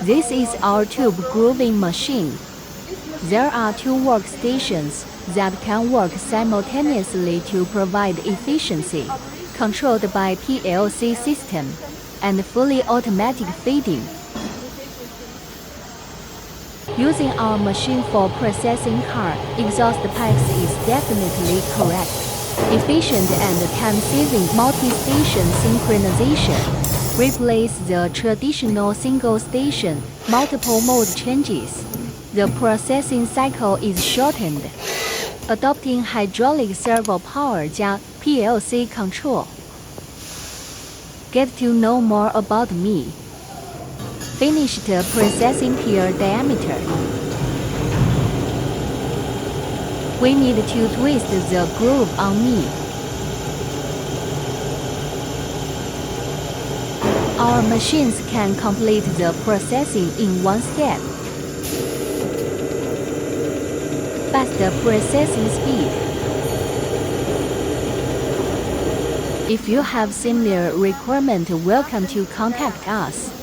This is our tube grooving machine. There are 2 workstations that can work simultaneously to provide efficiency, controlled by PLC system, and fully automatic feeding. Using our machine for processing car exhaust pipes is definitely correct. Efficient and time-saving multi-station synchronization. Replace the traditional single-station, multiple-mode changes. The processing cycle is shortened. Adopting hydraulic servo power加 PLC control. Get to know more about me. Finished processing pier diameter. We need to twist the groove on me. Our machines can complete the processing in 1 step. Faster processing speed. If you have similar requirement, welcome to contact us.